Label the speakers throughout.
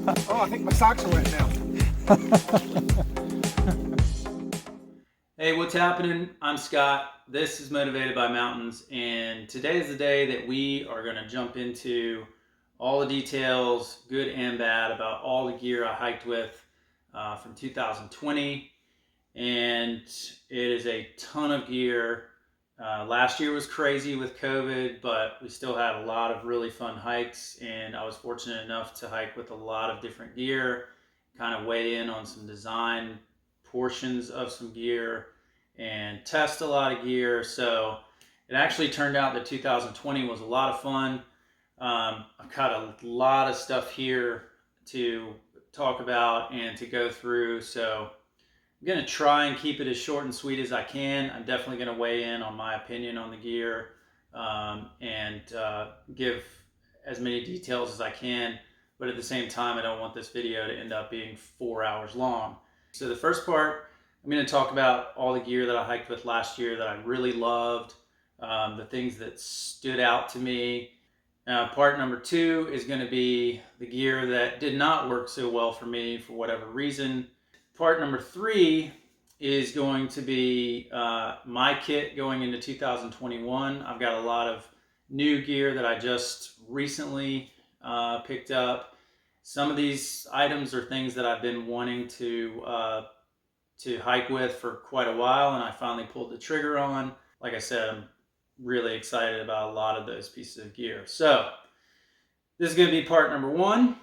Speaker 1: Oh, I think my socks are wet now.
Speaker 2: Hey, what's happening? I'm Scott. This is Motivated by Mountains, and today is the day that we are going to jump into all the details, good and bad, about all the gear I hiked with from 2020. And it is a ton of gear. Last year was crazy with COVID, but we still had a lot of really fun hikes, and I was fortunate enough to hike with a lot of different gear, kind of weigh in on some design portions of some gear, and test a lot of gear. So it actually turned out that 2020 was a lot of fun. I've got a lot of stuff here to talk about and to go through. So I'm going to try and keep it as short and sweet as I can. I'm definitely going to weigh in on my opinion on the gear and give as many details as I can. But at the same time, I don't want this video to end up being 4 hours long. So the first part, I'm going to talk about all the gear that I hiked with last year that I really loved, the things that stood out to me. Part number two is going to be the gear that did not work so well for me for whatever reason. Part number three is going to be my kit going into 2021. I've got a lot of new gear that I just recently picked up. Some of these items are things that I've been wanting to hike with for quite a while, and I finally pulled the trigger on. Like I said, I'm really excited about a lot of those pieces of gear. So this is going to be part number one.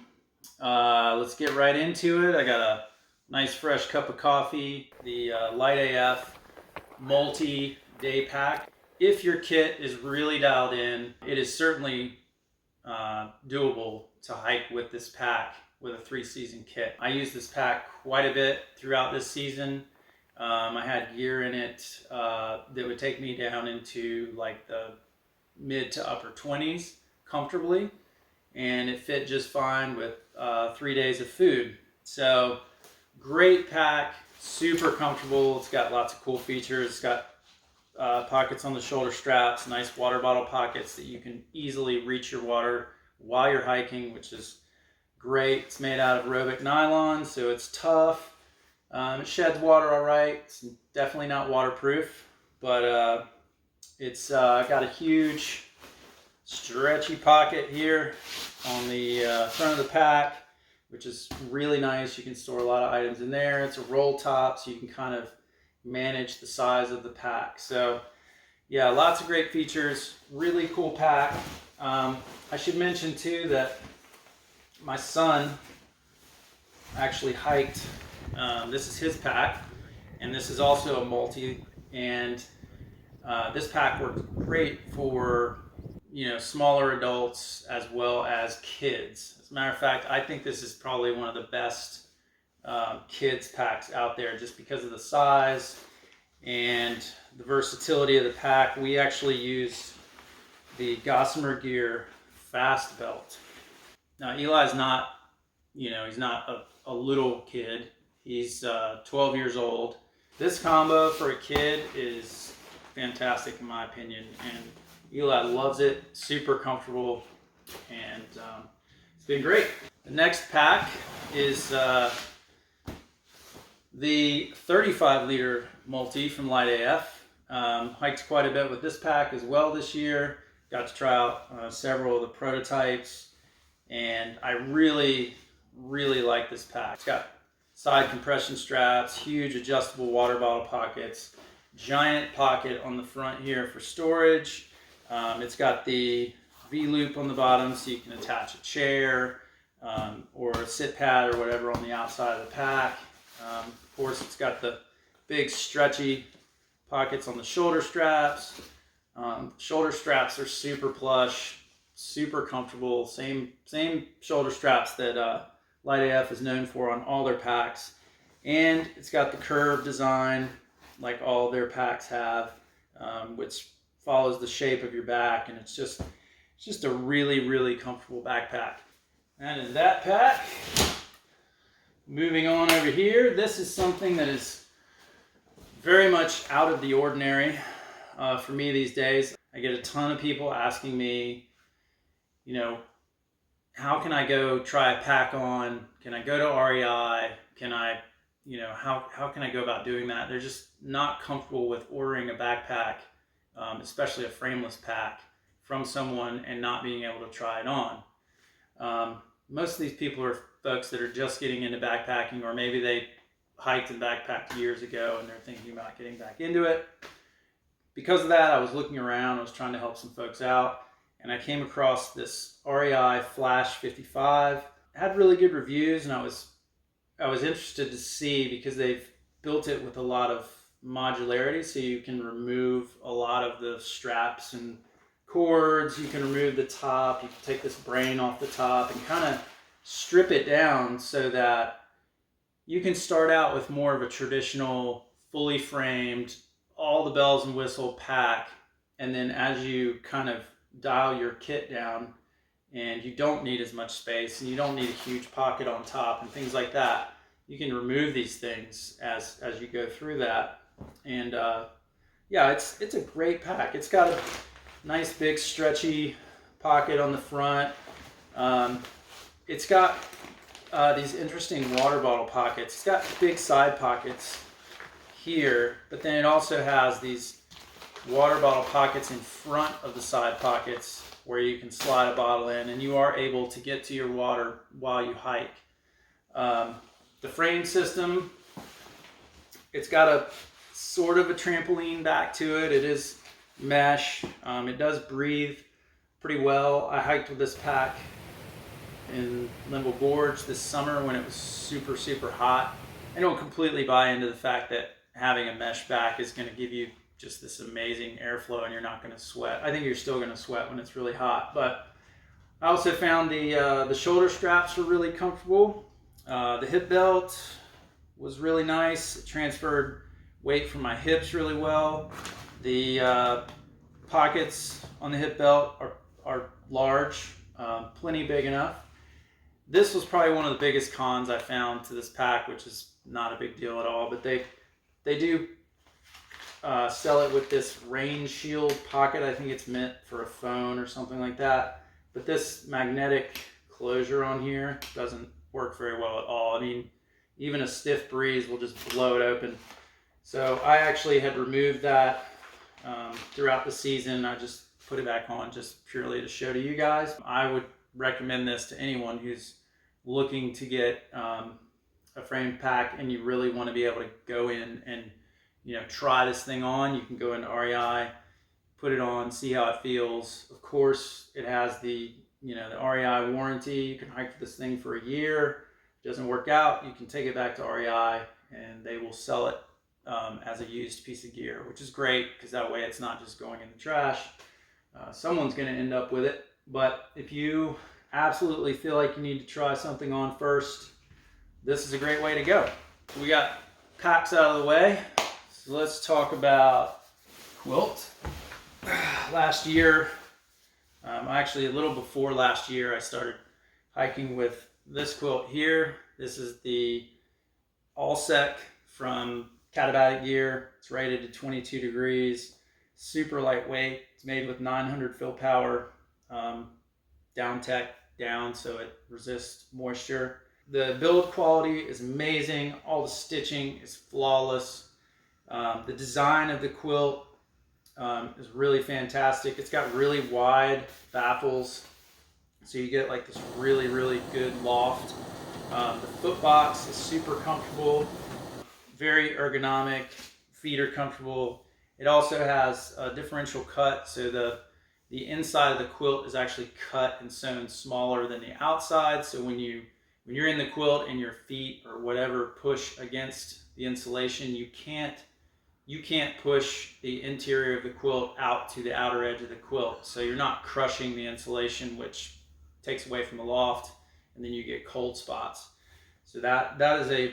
Speaker 2: Let's get right into it. I got a nice fresh cup of coffee, the LiteAF multi-day pack. If your kit is really dialed in, it is certainly doable to hike with this pack with a 3-season kit. I use this pack quite a bit throughout this season. I had gear in it that would take me down into like the mid to upper 20s comfortably, and it fit just fine with 3 days of food. So great pack, super comfortable. It's got lots of cool features. It's got pockets on the shoulder straps, nice water bottle pockets that you can easily reach your water while you're hiking, which is great. It's made out of aerobic nylon, so it's tough. It sheds water all right. It's definitely not waterproof, but it's got a huge stretchy pocket here on the front of the pack, which is really nice. You can store a lot of items in there. It's a roll top, so you can kind of manage the size of the pack. So yeah, lots of great features, really cool pack. I should mention too that my son actually hiked, this is his pack, and this is also a multi, and this pack works great for smaller adults as well as kids. As a matter of fact, I think this is probably one of the best kids packs out there just because of the size and the versatility of the pack. We actually used the Gossamer Gear Fast Belt. Now Eli's not, he's not a little kid. He's 12 years old. This combo for a kid is fantastic in my opinion, and Eli loves it, super comfortable, and it's been great. The next pack is the 35-liter multi from LiteAF. Hiked quite a bit with this pack as well this year. Got to try out several of the prototypes, and I really, really like this pack. It's got side compression straps, huge adjustable water bottle pockets, giant pocket on the front here for storage. It's got the V-loop on the bottom so you can attach a chair or a sit pad or whatever on the outside of the pack. Of course, it's got the big stretchy pockets on the shoulder straps. Shoulder straps are super plush, super comfortable. Same shoulder straps that LiteAF is known for on all their packs. And it's got the curved design like all their packs have, which follows the shape of your back, and it's just a really, really comfortable backpack. That is that pack. Moving on over here, this is something that is very much out of the ordinary for me these days. I get a ton of people asking me, how can I go try a pack on? Can I go to REI? Can I, how can I go about doing that? They're just not comfortable with ordering a backpack, especially a frameless pack, from someone and not being able to try it on. Most of these people are folks that are just getting into backpacking, or maybe they hiked and backpacked years ago and they're thinking about getting back into it. Because of that, I was looking around, I was trying to help some folks out, and I came across this REI Flash 55. It had really good reviews, and I was interested to see, because they've built it with a lot of modularity, so you can remove a lot of the straps and cords, you can remove the top, you can take this brain off the top and kind of strip it down so that you can start out with more of a traditional, fully framed, all the bells and whistle pack, and then as you kind of dial your kit down and you don't need as much space and you don't need a huge pocket on top and things like that, you can remove these things as you go through that. And yeah, it's a great pack. It's got a nice big stretchy pocket on the front. It's got these interesting water bottle pockets. It's got big side pockets here, but then it also has these water bottle pockets in front of the side pockets where you can slide a bottle in, and you are able to get to your water while you hike. The frame system, it's got a sort of a trampoline back to it. It is mesh. It does breathe pretty well. I hiked with this pack in Limbo Gorge this summer when it was super, super hot. I don't completely buy into the fact that having a mesh back is going to give you just this amazing airflow and you're not going to sweat. I think you're still going to sweat when it's really hot. But I also found the shoulder straps were really comfortable. The hip belt was really nice. It transferred weight from my hips really well. The pockets on the hip belt are large, plenty big enough. This was probably one of the biggest cons I found to this pack, which is not a big deal at all, but they do sell it with this rain shield pocket. I think it's meant for a phone or something like that. But this magnetic closure on here doesn't work very well at all. I mean, even a stiff breeze will just blow it open. So I actually had removed that throughout the season. I just put it back on just purely to show to you guys. I would recommend this to anyone who's looking to get a frame pack and you really want to be able to go in and try this thing on. You can go into REI, put it on, see how it feels. Of course, it has the the REI warranty. You can hike this thing for a year. If it doesn't work out, you can take it back to REI and they will sell it as a used piece of gear, which is great because that way it's not just going in the trash. Someone's going to end up with it. But if you absolutely feel like you need to try something on first, this is a great way to go. We got packs out of the way. So let's talk about Quilt. Last year, actually a little before last year, I started hiking with this quilt here. This is the Alsek from Katabatic gear. It's rated to 22 degrees, super lightweight. It's made with 900 fill power, down tech down so it resists moisture. The build quality is amazing. All the stitching is flawless. The design of the quilt is really fantastic. It's got really wide baffles, so you get like this really, really good loft. The foot box is super comfortable, very ergonomic, feet are comfortable. It also has a differential cut, so the inside of the quilt is actually cut and sewn smaller than the outside, so when you're in the quilt and your feet or whatever push against the insulation, you can't push the interior of the quilt out to the outer edge of the quilt. So you're not crushing the insulation, which takes away from the loft, and then you get cold spots. So that is a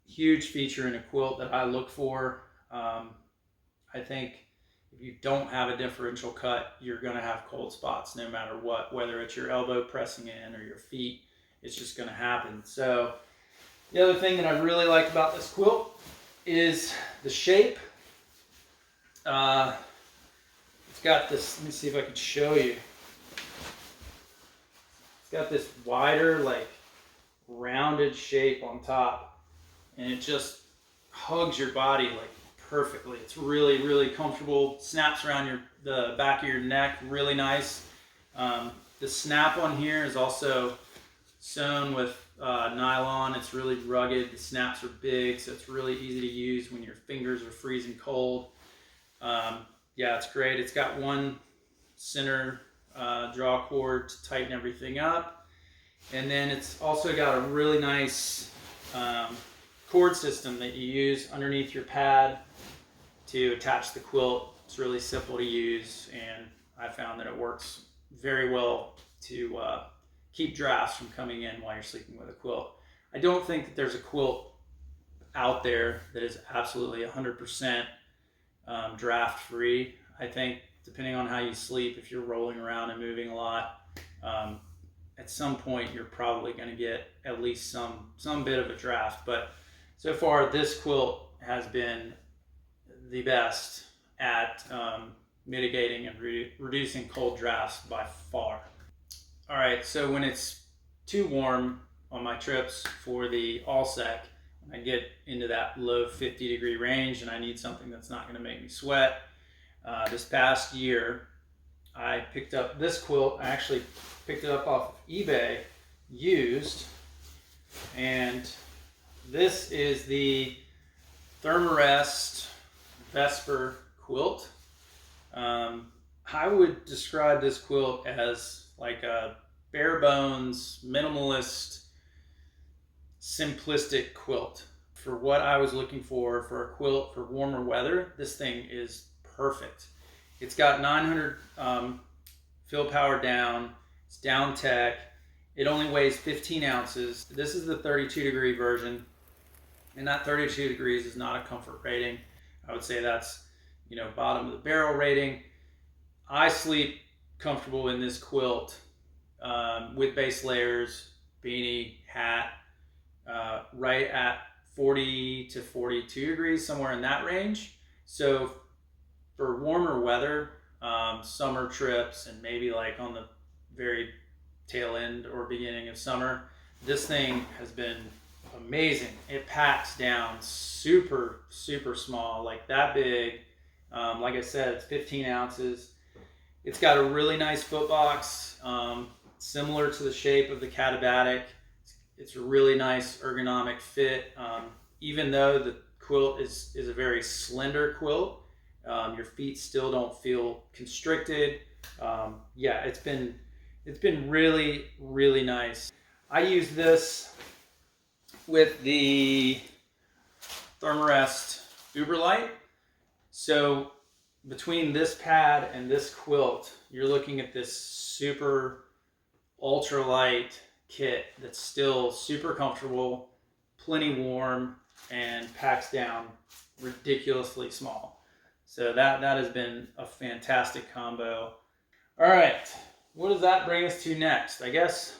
Speaker 2: huge feature in a quilt that I look for. I think if you don't have a differential cut, you're gonna have cold spots no matter what, whether it's your elbow pressing in or your feet, it's just gonna happen. So the other thing that I really like about this quilt is the shape. It's got this, let me see if I can show you. It's got this wider, like rounded shape on top, and it just hugs your body like perfectly. It's really, really comfortable. Snaps around the back of your neck, really nice. The snap on here is also sewn with nylon. It's really rugged. The snaps are big, so it's really easy to use when your fingers are freezing cold. Yeah, it's great. It's got one center draw cord to tighten everything up, and then it's also got a really nice cord system that you use underneath your pad to attach the quilt. It's really simple to use, and I found that it works very well to keep drafts from coming in while you're sleeping with a quilt. I don't think that there's a quilt out there that is absolutely 100% draft free. I think depending on how you sleep, if you're rolling around and moving a lot, at some point you're probably going to get at least some bit of a draft. But so far this quilt has been the best at mitigating and reducing cold drafts by far. All right, so when it's too warm on my trips for the Alsek, I get into that low 50-degree range and I need something that's not going to make me sweat. This past year, I picked up this quilt. I actually picked it up off of eBay, used, and this is the Thermarest VESPER quilt. I would describe this quilt as like a bare bones, minimalist, simplistic quilt. For what I was looking for a quilt for warmer weather, this thing is perfect. It's got 900 fill power down. It's down tech. It only weighs 15 ounces. This is the 32-degree version, and that 32 degrees is not a comfort rating. I would say that's, bottom of the barrel rating. I sleep comfortable in this quilt with base layers, beanie, hat, right at 40 to 42 degrees, somewhere in that range. So for warmer weather, summer trips, and maybe like on the very tail end or beginning of summer, this thing has been amazing. It packs down super, super small, like that big. Like I said, it's 15 ounces. It's got a really nice foot box, similar to the shape of the Katabatic. It's a really nice ergonomic fit. Even though the quilt is a very slender quilt, your feet still don't feel constricted. Yeah, it's been really, really nice. I use this with the Thermarest Uberlite. So between this pad and this quilt, you're looking at this super ultralight kit that's still super comfortable, plenty warm, and packs down ridiculously small. So that has been a fantastic combo. All right, what does that bring us to next? I guess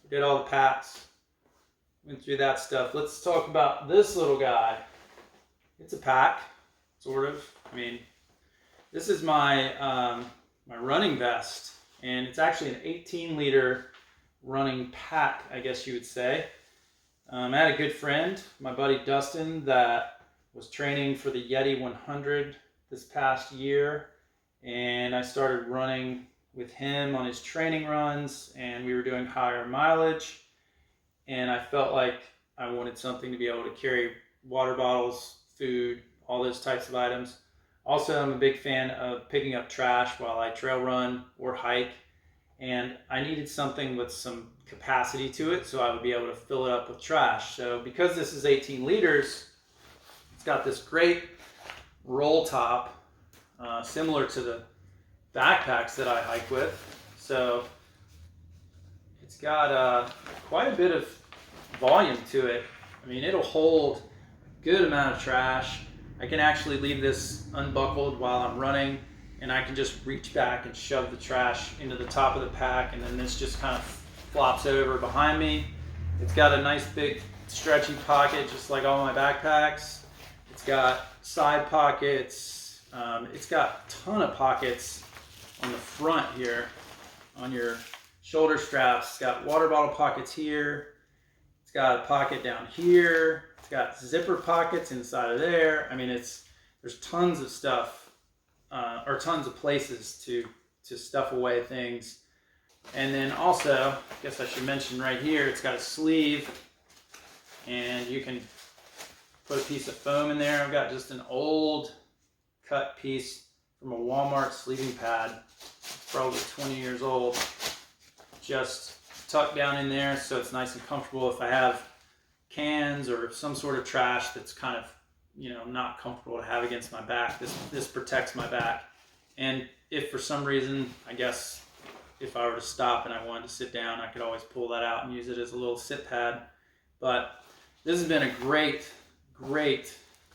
Speaker 2: we did all the packs, went through that stuff. Let's talk about this little guy. It's a pack, sort of. I mean, this is my my running vest, and it's actually an 18-liter running pack, I guess you would say. I had a good friend, my buddy Dustin, that was training for the Yeti 100 this past year, and I started running with him on his training runs, and we were doing higher mileage, and I felt like I wanted something to be able to carry water bottles, food, all those types of items. Also, I'm a big fan of picking up trash while I trail run or hike, and I needed something with some capacity to it so I would be able to fill it up with trash. So because this is 18 liters, it's got this great roll top, similar to the backpacks that I hike with. So it's got quite a bit of volume to it. I mean, it'll hold a good amount of trash. I can actually leave this unbuckled while I'm running, and I can just reach back and shove the trash into the top of the pack, and then this just kind of flops over behind me. It's got a nice big stretchy pocket, just like all my backpacks. It's got side pockets. It's got a ton of pockets on the front here, on your shoulder straps. It's got water bottle pockets here. It's got a pocket down here. It's got zipper pockets inside of there. I mean, there's tons of stuff, or tons of places to stuff away things. And then also, I guess I should mention right here, it's got a sleeve, and you can put a piece of foam in there. I've got just an old cut piece from a Walmart sleeving pad, probably 20 years old, just tucked down in there so it's nice and comfortable if I have cans or some sort of trash that's kind of, not comfortable to have against my back. This protects my back. And if for some reason, I guess if I were to stop and I wanted to sit down, I could always pull that out and use it as a little sit pad. But this has been a great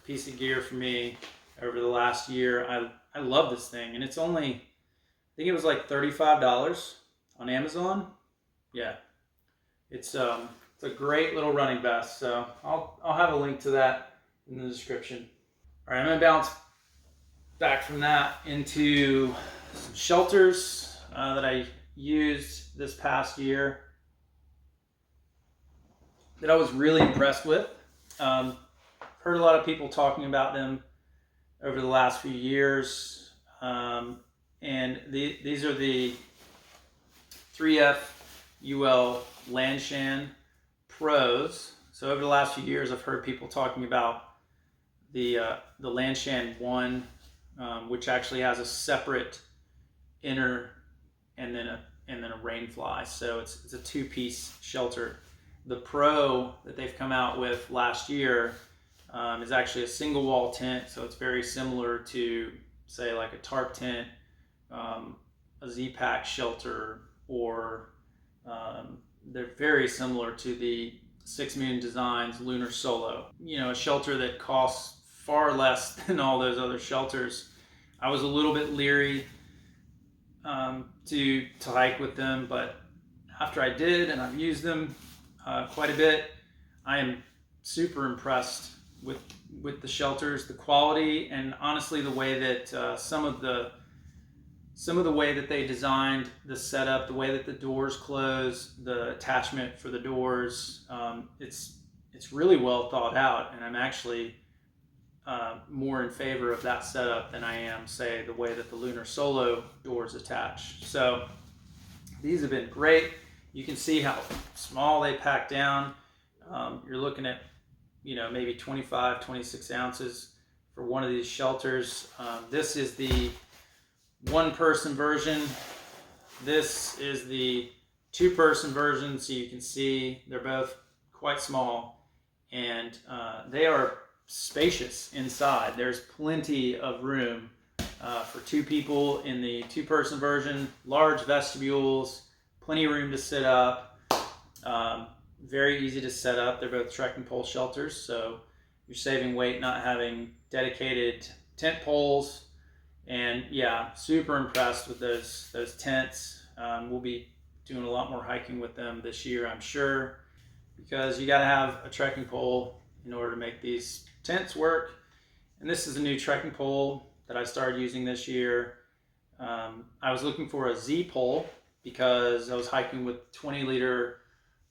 Speaker 2: piece of gear for me over the last year. I love this thing, and it's only, I think it was like $35 on Amazon. Yeah, it's a great little running vest. So I'll have a link to that in the description. All right, I'm gonna bounce back from that into some shelters that I used this past year that I was really impressed with. Heard a lot of people talking about them over the last few years, and these are the 3F UL Lanshan Pros. So over the last few years, I've heard people talking about the Lanshan 1, which actually has a separate inner and then a rain fly. So it's a two-piece shelter. The Pro that they've come out with last year is actually a single wall tent, so it's very similar to, say, like a tarp tent, a Zpacks shelter, or they're very similar to the Six Moon Designs Lunar Solo. A shelter that costs far less than all those other shelters. I was a little bit leery to hike with them, but after I did, and I've used them quite a bit, I am super impressed with the shelters, the quality, and honestly the way that some of the way that they designed the setup, the way that the doors close, the attachment for the doors, it's really well thought out, and I'm actually more in favor of that setup than I am, say, the way that the Lunar Solo doors attach. So these have been great. You can see how small they pack down. You're looking at, maybe 25, 26 ounces for one of these shelters. This is the one-person version. This is the two-person version, so you can see they're both quite small, and they are spacious inside. There's plenty of room for two people in the two-person version. Large vestibules, plenty of room to sit up. Very easy to set up. They're both trekking pole shelters, so you're saving weight not having dedicated tent poles. And yeah, super impressed with those tents. We'll be doing a lot more hiking with them this year, I'm sure, because you got to have a trekking pole in order to make these tents work. And this is a new trekking pole that I started using this year. I was looking for a Z pole because I was hiking with 20-liter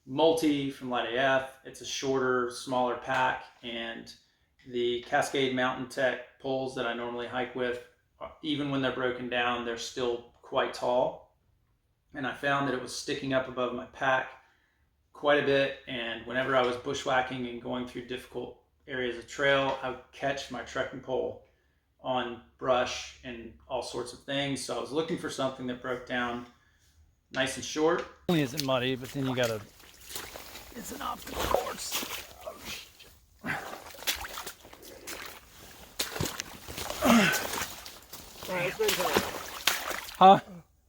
Speaker 2: multi from LiteAF. It's a shorter, smaller pack, and the Cascade Mountain Tech poles that I normally hike with, even when they're broken down, they're still quite tall. And I found that it was sticking up above my pack quite a bit, and whenever I was bushwhacking and going through difficult areas of trail, I would catch my trekking pole on brush and all sorts of things. So I was looking for something that broke down nice and short. It only isn't muddy, but then you gotta, it's an obstacle course.
Speaker 1: All right, let's go ahead and turn around.
Speaker 2: Huh?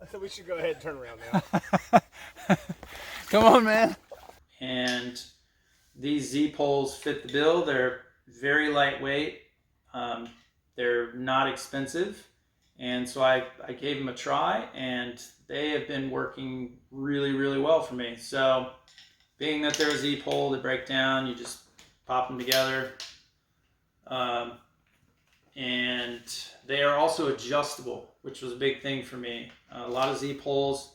Speaker 1: I said we should go ahead and turn around now.
Speaker 2: Come on, man. And these Z poles fit the bill. They're very lightweight. They're not expensive. And so I gave them a try, and they have been working really, really well for me. So being that they're a Z pole, they break down, you just pop them together. And they are also adjustable, which was a big thing for me. A lot of Z poles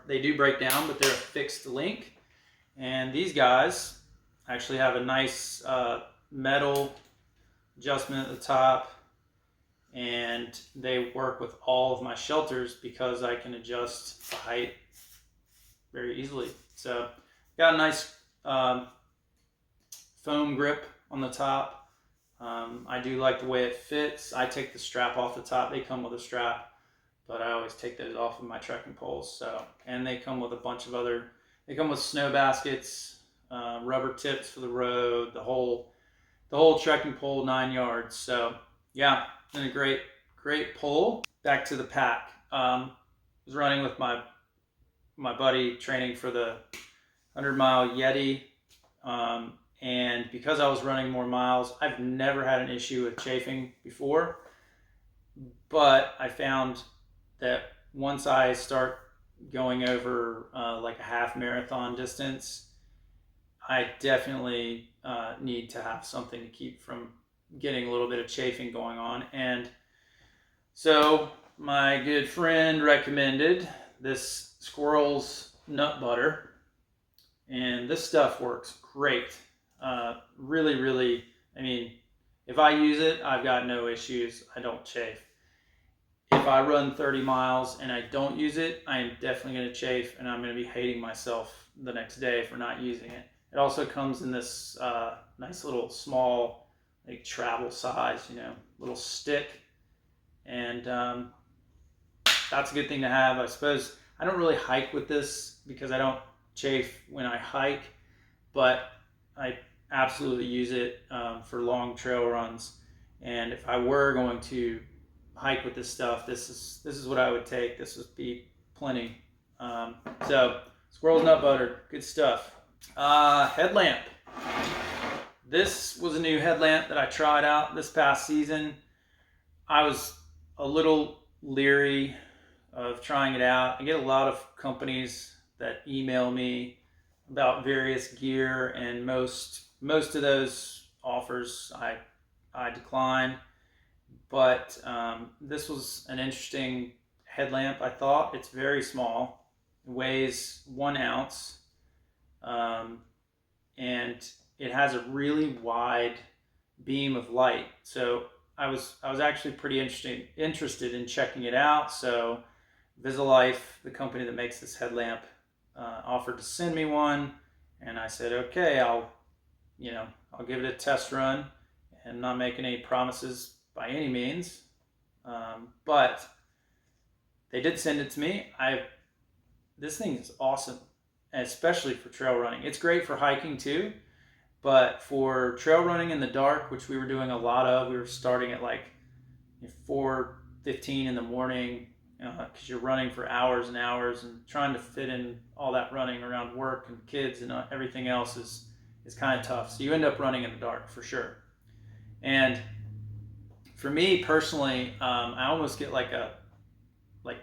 Speaker 2: they do break down, but they're a fixed length. And these guys actually have a nice metal adjustment at the top, and they work with all of my shelters because I can adjust the height very easily. So got a nice foam grip on the top. I do like the way it fits. I take the strap off the top. They come with a strap, but I always take those off of my trekking poles. So, and they come with a bunch of other, they come with snow baskets, rubber tips for the road, the whole trekking pole, 9 yards. So yeah, been a great pole. Back to the pack. Was running with my buddy training for the 100-mile Yeti. And because I was running more miles, I've never had an issue with chafing before. But I found that once I start going over like a half marathon distance, I definitely need to have something to keep from getting a little bit of chafing going on. And so my good friend recommended this Squirrels Nut Butter, and this stuff works great. Really, I mean, if I use it, I've got no issues. I don't chafe. If I run 30 miles and I don't use it, I am definitely going to chafe, and I'm going to be hating myself the next day for not using it. It also comes in this nice little small, like travel size, little stick. And that's a good thing to have. I suppose I don't really hike with this because I don't chafe when I hike, but I absolutely use it for long trail runs. And if I were going to hike with this stuff, this is what I would take. This would be plenty. So Squirrels Nut Butter, good stuff. Headlamp. This was a new headlamp that I tried out this past season. I was a little leery of trying it out. I get a lot of companies that email me about various gear, and most of those offers I decline. But this was an interesting headlamp, I thought. It's very small. It weighs 1 ounce. And it has a really wide beam of light. So I was actually pretty interested in checking it out. So Vissilife, the company that makes this headlamp, offered to send me one, and I said, okay, I'll give it a test run, and not making any promises by any means, but they did send it to me. This thing is awesome, especially for trail running. It's great for hiking too, but for trail running in the dark, which we were doing a lot of, we were starting at like 4:15 in the morning, because you're running for hours and hours, and trying to fit in all that running around work and kids and everything else is kind of tough. So you end up running in the dark for sure. And for me personally, I almost get like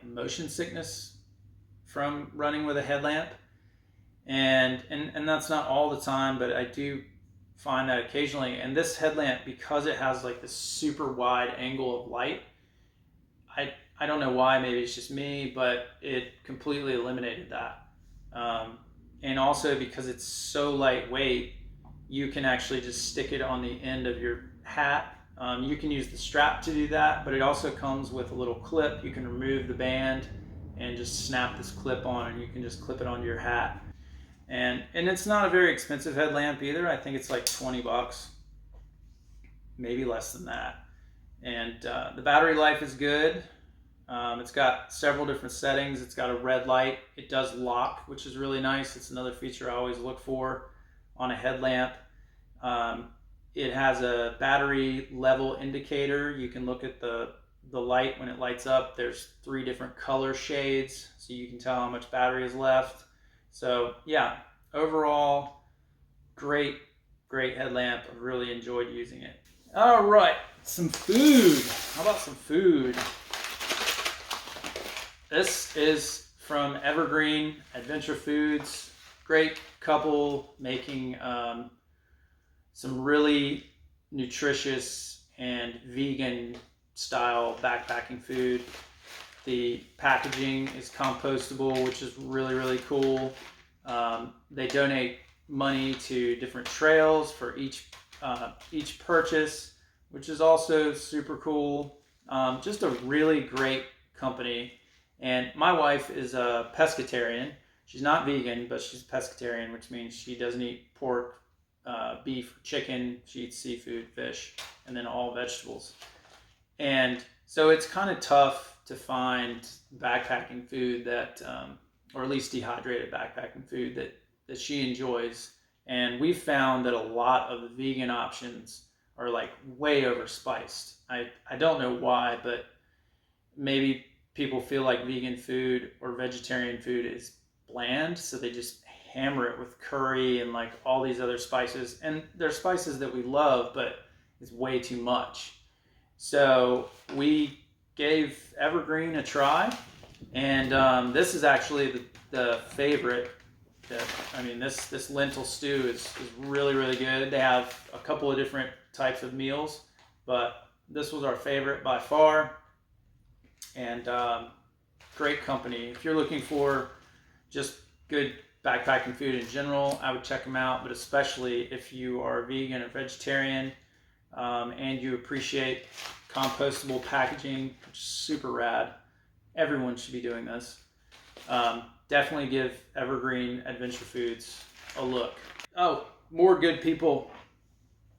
Speaker 2: motion sickness from running with a headlamp, and that's not all the time, but I do find that occasionally. And this headlamp, because it has like this super wide angle of light, I don't know why, maybe it's just me, but it completely eliminated that. And also because it's so lightweight, you can actually just stick it on the end of your hat. You can use the strap to do that, but it also comes with a little clip. You can remove the band and just snap this clip on, and you can just clip it onto your hat. And it's not a very expensive headlamp either. I think it's like $20, maybe less than that. And the battery life is good. It's got several different settings. It's got a red light. It does lock, which is really nice. It's another feature I always look for on a headlamp. It has a battery level indicator. You can look at the light when it lights up. There's 3 different color shades, so you can tell how much battery is left. So yeah, overall, great headlamp. I've really enjoyed using it. All right, some food. How about some food? This is from Evergreen Adventure Foods. Great couple making some really nutritious and vegan style backpacking food. The packaging is compostable, which is really, really cool. They donate money to different trails for each purchase, which is also super cool. Just a really great company. And my wife is a pescatarian. She's not vegan, but she's pescatarian, which means she doesn't eat pork, beef, chicken. She eats seafood, fish, and then all vegetables. And so it's kind of tough to find backpacking food that, or at least dehydrated backpacking food that she enjoys. And we've found that a lot of the vegan options are like way overspiced. I don't know why, but maybe people feel like vegan food or vegetarian food is bland, so they just hammer it with curry and like all these other spices. And they're spices that we love, but it's way too much. So we gave Evergreen a try, and this is actually the favorite. This lentil stew is really, really good. They have a couple of different types of meals, but this was our favorite by far. And great company. If you're looking for just good backpacking food in general, I would check them out, but especially if you are vegan or vegetarian, and you appreciate compostable packaging, which is super rad. Everyone should be doing this. Definitely give Evergreen Adventure Foods a look. Oh, more good people.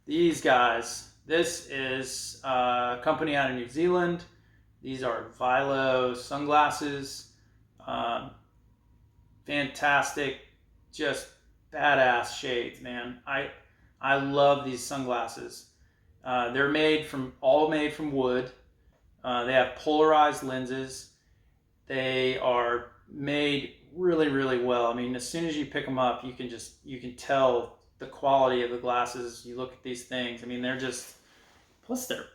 Speaker 2: These guys. This is a company out of New Zealand. These are Vilo Sunglasses. Fantastic, just badass shades, man. I love these sunglasses. They're all made from wood. They have polarized lenses. They are made really, really well. I mean, as soon as you pick them up, you can tell the quality of the glasses. You look at these things. I mean, plus they're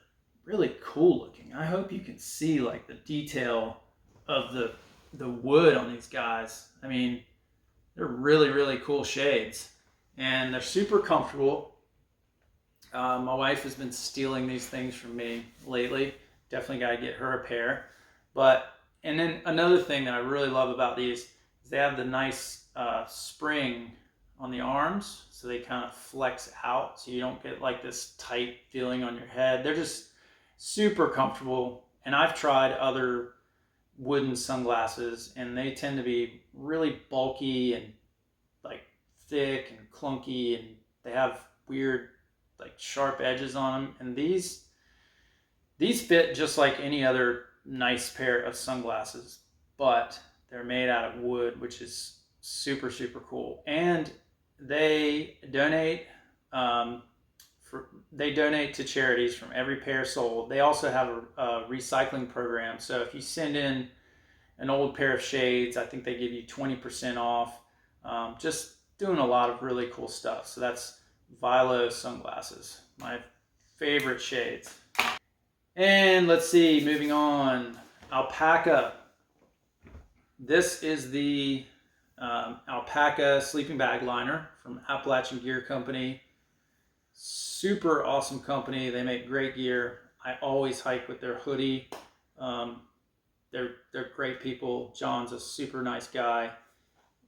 Speaker 2: really cool looking. I hope you can see like the detail of the wood on these guys. I mean, they're really, really cool shades, and they're super comfortable. My wife has been stealing these things from me lately. Definitely got to get her a pair. And then another thing that I really love about these is they have the nice spring on the arms, so they kind of flex out, so you don't get like this tight feeling on your head. They're just super comfortable. And I've tried other wooden sunglasses, and they tend to be really bulky and like thick and clunky, and they have weird like sharp edges on them. And these fit just like any other nice pair of sunglasses, but they're made out of wood, which is super, super cool. And they donate to charities from every pair sold. They also have a recycling program, so if you send in an old pair of shades, I think they give you 20% off. Just doing a lot of really cool stuff. So that's Vilo Sunglasses, my favorite shades. And let's see, moving on, Alpaca. This is the Alpaca sleeping bag liner from Appalachian Gear Company. Super awesome company. They make great gear. I always hike with their hoodie. They're great people. John's a super nice guy.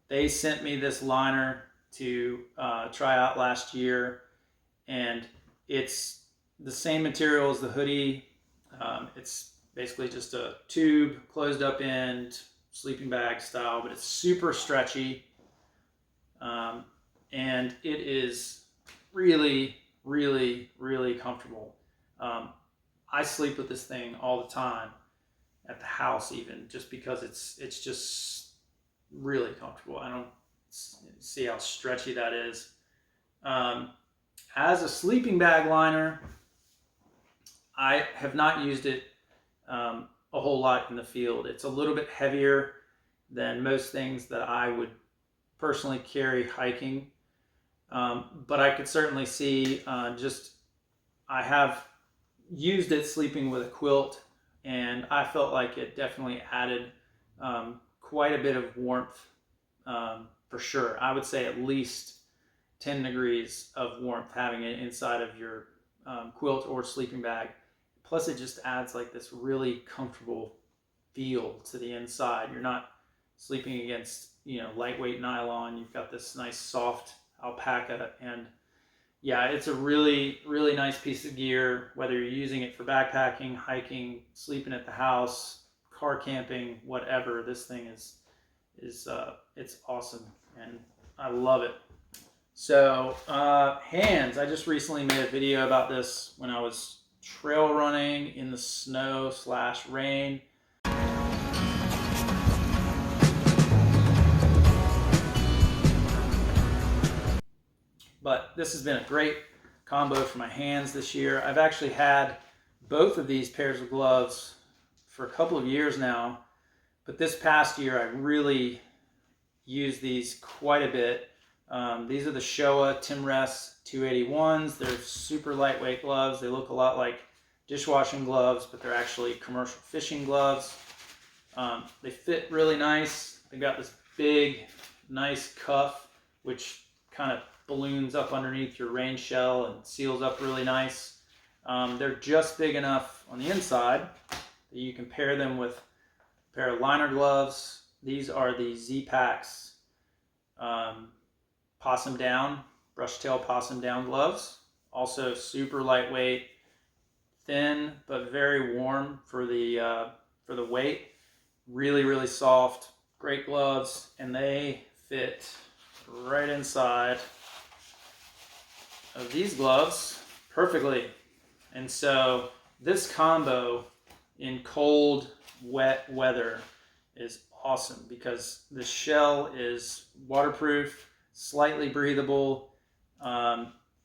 Speaker 2: They sent me this liner to try out last year, and it's the same material as the hoodie. It's basically just a tube, closed up end, sleeping bag style, but it's super stretchy. And it is really, really, really comfortable. I sleep with this thing all the time at the house, even just because it's just really comfortable. I don't see how stretchy that is. As a sleeping bag liner, I have not used it a whole lot in the field. It's a little bit heavier than most things that I would personally carry hiking, but I could certainly see I have used it sleeping with a quilt, and I felt like it definitely added quite a bit of warmth, for sure. I would say at least 10 degrees of warmth having it inside of your quilt or sleeping bag. Plus it just adds like this really comfortable feel to the inside. You're not sleeping against, you know, lightweight nylon. You've got this nice soft alpaca, and yeah, it's a really, really nice piece of gear, whether you're using it for backpacking, hiking, sleeping at the house, car camping, whatever. This thing is it's awesome, and I love it. So hands, I just recently made a video about this when I was trail running in the snow / rain. But this has been a great combo for my hands this year. I've actually had both of these pairs of gloves for a couple of years now, but this past year I really used these quite a bit. These are the Showa Temres 281s. They're super lightweight gloves. They look a lot like dishwashing gloves, but they're actually commercial fishing gloves. They fit really nice. They've got this big, nice cuff, which kind of balloons up underneath your rain shell and seals up really nice. They're just big enough on the inside that you can pair them with a pair of liner gloves. These are the Zpacks Possum Down, brush tail Possum Down gloves. Also super lightweight, thin but very warm for the weight. Really, really soft, great gloves, and they fit right inside of these gloves perfectly. And so this combo in cold, wet weather is awesome because the shell is waterproof, slightly breathable,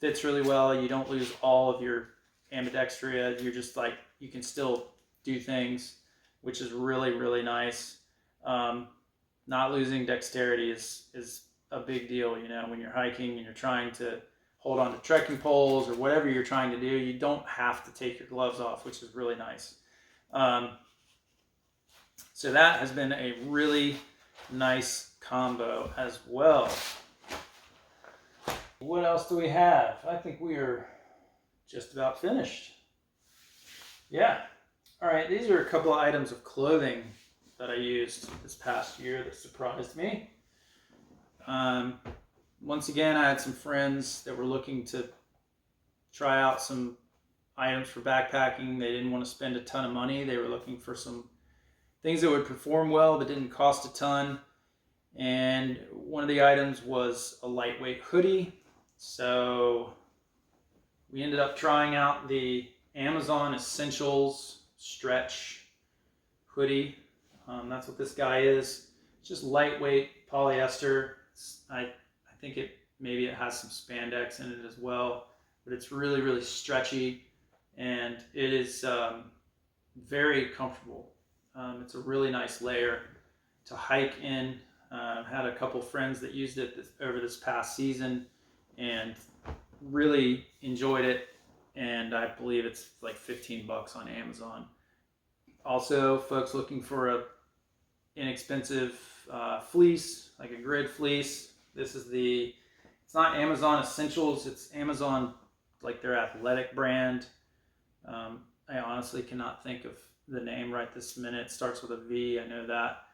Speaker 2: fits really well. You don't lose all of your ambidextria. You're just like, you can still do things, which is really, really nice. Not losing dexterity is a big deal, you know, when you're hiking and you're trying to hold on to trekking poles or whatever you're trying to do. You don't have to take your gloves off, which is really nice. So that has been a really nice combo as well. What else do we have? I think we are just about finished. Yeah. All right, these are a couple of items of clothing that I used this past year that surprised me. Once again, I had some friends that were looking to try out some items for backpacking. They didn't want to spend a ton of money. They were looking for some things that would perform well but didn't cost a ton. And one of the items was a lightweight hoodie. So we ended up trying out the Amazon Essentials Stretch hoodie. That's what this guy is. It's just lightweight polyester. I think maybe it has some spandex in it as well, but it's really, really stretchy, and it is very comfortable. It's a really nice layer to hike in. Had a couple friends that used it over this past season and really enjoyed it, and I believe it's like 15 bucks on Amazon. Also, folks looking for a inexpensive fleece, like a grid fleece. This is it's not Amazon Essentials, it's Amazon, like their athletic brand. I honestly cannot think of the name right this minute. It starts with a V, I know that.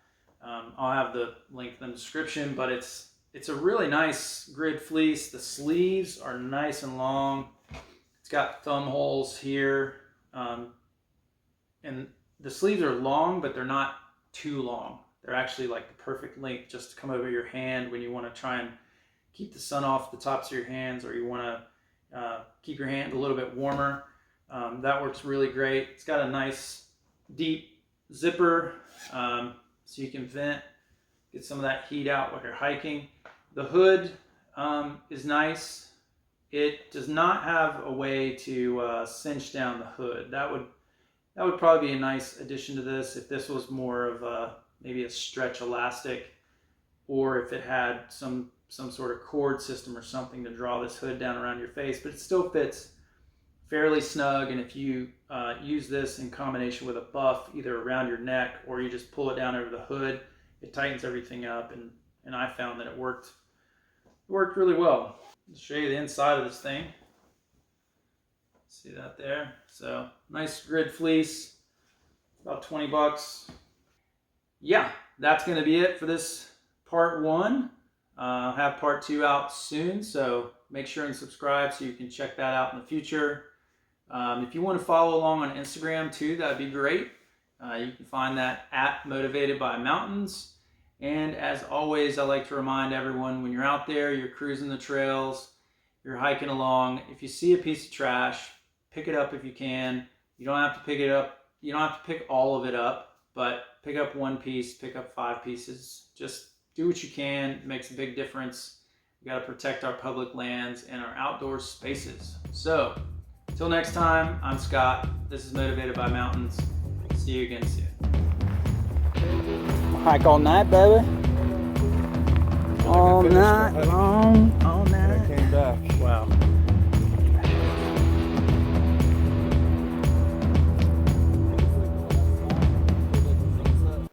Speaker 2: I'll have the link in the description, but it's a really nice grid fleece. The sleeves are nice and long. It's got thumb holes here. And the sleeves are long, but they're not too long. They're actually like the perfect length just to come over your hand when you want to try and keep the sun off the tops of your hands, or you want to keep your hand a little bit warmer. That works really great. It's got a nice deep zipper, so you can vent, get some of that heat out while you're hiking. The hood is nice. It does not have a way to cinch down the hood. That would probably be a nice addition to this if this was more of maybe a stretch elastic, or if it had some sort of cord system or something to draw this hood down around your face, but it still fits fairly snug. And if you use this in combination with a buff either around your neck, or you just pull it down over the hood, it tightens everything up, and I found that it worked really well. I'll show you the inside of this thing. See that there? So nice grid fleece, about 20 bucks. yeah, that's going to be it for this part 1. I'll have part 2 out soon, so make sure and subscribe so you can check that out in the future. If you want to follow along on Instagram too, that'd be great. You can find that at Motivated by Mountains. And as always, I like to remind everyone, when you're out there, you're cruising the trails, you're hiking along, if you see a piece of trash, pick it up if you can. You don't have to pick it up. You don't have to pick all of it up, but pick up 1 piece, pick up 5 pieces. Just do what you can. It makes a big difference. We got to protect our public lands and our outdoor spaces. So, until next time, I'm Scott. This is Motivated by Mountains. See you again soon.
Speaker 3: Hike all night, baby. All night long, all night.